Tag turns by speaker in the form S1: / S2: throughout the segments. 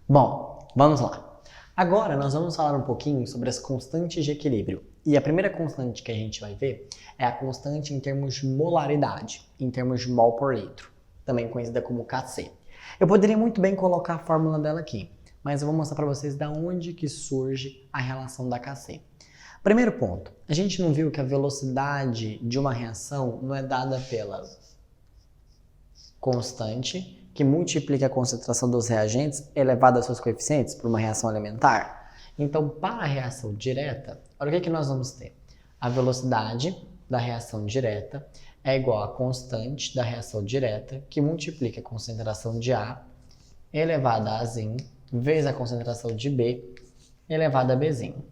S1: Bom, vamos lá. Agora nós vamos falar um pouquinho sobre as constantes de equilíbrio. E a primeira constante que a gente vai ver é a constante em termos de molaridade, em termos de mol por litro, também conhecida como Kc. Eu poderia muito bem colocar a fórmula dela aqui, mas eu vou mostrar para vocês de onde que surge a relação da Kc. Primeiro ponto, a gente não viu que a velocidade de uma reação não é dada pela constante que multiplica a concentração dos reagentes elevada a seus coeficientes para uma reação elementar? Então, para a reação direta, olha o que nós vamos ter. A velocidade da reação direta é igual à constante da reação direta que multiplica a concentração de A elevada a Azinho vezes a concentração de B elevada a Bzinho.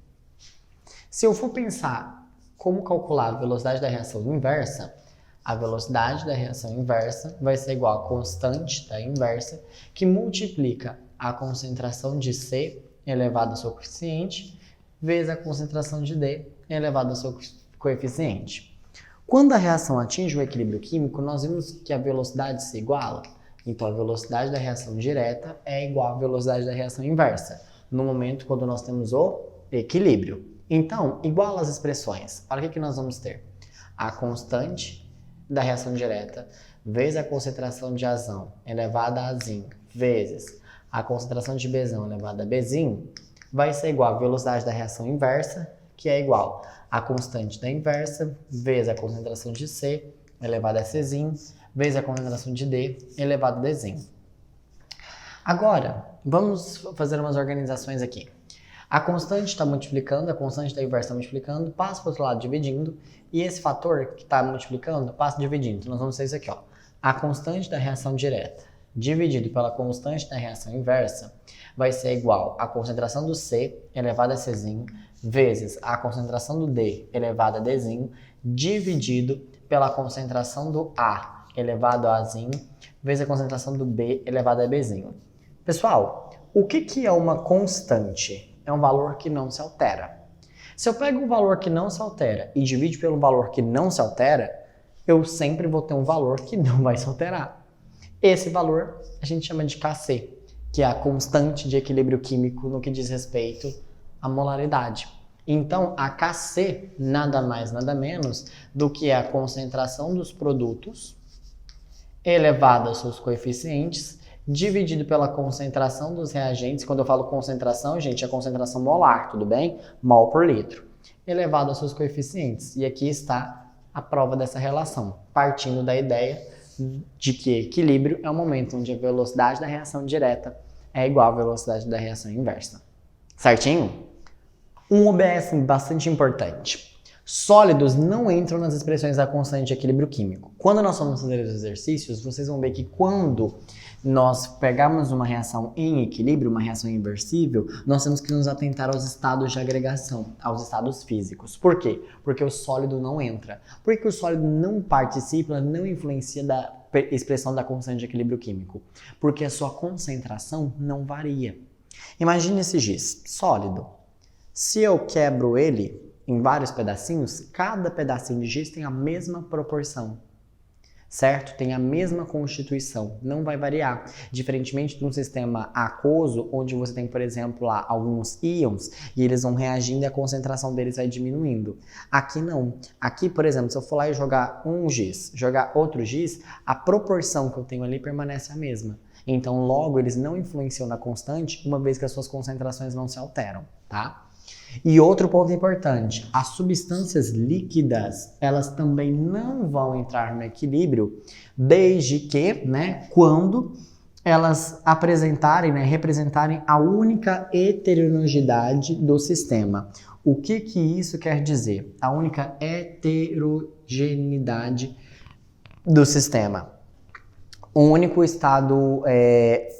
S1: Se eu for pensar como calcular a velocidade da reação inversa, a velocidade da reação inversa vai ser igual à constante da inversa, que multiplica a concentração de C elevado ao seu coeficiente, vezes a concentração de D elevado ao seu coeficiente. Quando a reação atinge o equilíbrio químico, nós vimos que a velocidade se iguala. Então, a velocidade da reação direta é igual à velocidade da reação inversa, no momento quando nós temos o equilíbrio. Então, igual as expressões, olha o que nós vamos ter. A constante da reação direta vezes a concentração de Azão elevada a Azinho vezes a concentração de Bzão elevada a Bzinho vai ser igual à velocidade da reação inversa, que é igual à constante da inversa vezes a concentração de C elevada a Czinho vezes a concentração de D elevada a Dzinho. Agora, vamos fazer umas organizações aqui. A constante está multiplicando, a constante da inversa está multiplicando, passa para o outro lado dividindo, e esse fator que está multiplicando passa dividindo. Então, nós vamos ter isso aqui, ó. A constante da reação direta dividido pela constante da reação inversa vai ser igual à concentração do C elevado a Czinho vezes a concentração do D elevado a Dzinho dividido pela concentração do A elevado a Azinho vezes a concentração do B elevado a Bzinho. Pessoal, o que é uma constante? É um valor que não se altera. Se eu pego um valor que não se altera e divido pelo valor que não se altera, eu sempre vou ter um valor que não vai se alterar. Esse valor a gente chama de Kc, que é a constante de equilíbrio químico no que diz respeito à molaridade. Então, a Kc nada mais, nada menos do que a concentração dos produtos elevada aos seus coeficientes dividido pela concentração dos reagentes. Quando eu falo concentração, gente, é concentração molar, tudo bem? Mol por litro, elevado aos seus coeficientes. E aqui está a prova dessa relação, partindo da ideia de que equilíbrio é o momento onde a velocidade da reação direta é igual à velocidade da reação inversa. Certinho? Um OBS bastante importante. Sólidos não entram nas expressões da constante de equilíbrio químico. Quando nós vamos fazer os exercícios, vocês vão ver que quando nós pegarmos uma reação em equilíbrio, uma reação inversível, nós temos que nos atentar aos estados de agregação, aos estados físicos. Por quê? Porque o sólido não entra. Porque o sólido não participa, não influencia da expressão da constante de equilíbrio químico. Porque a sua concentração não varia. Imagine esse giz, sólido. Se eu quebro ele em vários pedacinhos, cada pedacinho de giz tem a mesma proporção, certo? Tem a mesma constituição, não vai variar. Diferentemente de um sistema aquoso, onde você tem, por exemplo, lá alguns íons e eles vão reagindo e a concentração deles vai diminuindo. Aqui não. Aqui, por exemplo, se eu for lá e jogar um giz, jogar outro giz, a proporção que eu tenho ali permanece a mesma. Então, logo, eles não influenciam na constante, uma vez que as suas concentrações não se alteram, tá? E outro ponto importante, as substâncias líquidas, elas também não vão entrar no equilíbrio desde que, quando elas apresentarem, representarem a única heterogeneidade do sistema. O que isso quer dizer? A única heterogeneidade do sistema. Um único estado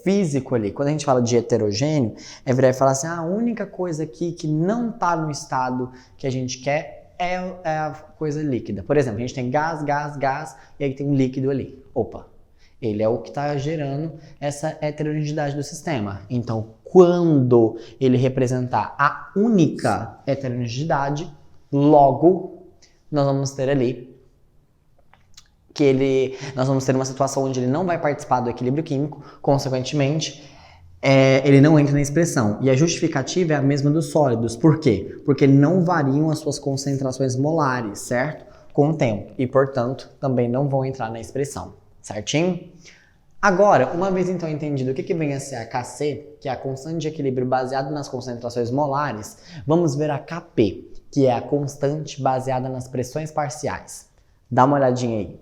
S1: físico ali. Quando a gente fala de heterogêneo, é virar e falar assim, a única coisa aqui que não está no estado que a gente quer é a coisa líquida. Por exemplo, a gente tem gás, e aí tem um líquido ali. Opa, ele é o que está gerando essa heterogeneidade do sistema. Então, quando ele representar a única heterogeneidade, logo nós vamos ter ali nós vamos ter uma situação onde ele não vai participar do equilíbrio químico, consequentemente, ele não entra na expressão. E a justificativa é a mesma dos sólidos. Por quê? Porque não variam as suas concentrações molares, certo? Com o tempo. E, portanto, também não vão entrar na expressão. Certinho? Agora, uma vez então entendido o que vem a ser a Kc, que é a constante de equilíbrio baseada nas concentrações molares, vamos ver a Kp, que é a constante baseada nas pressões parciais. Dá uma olhadinha aí.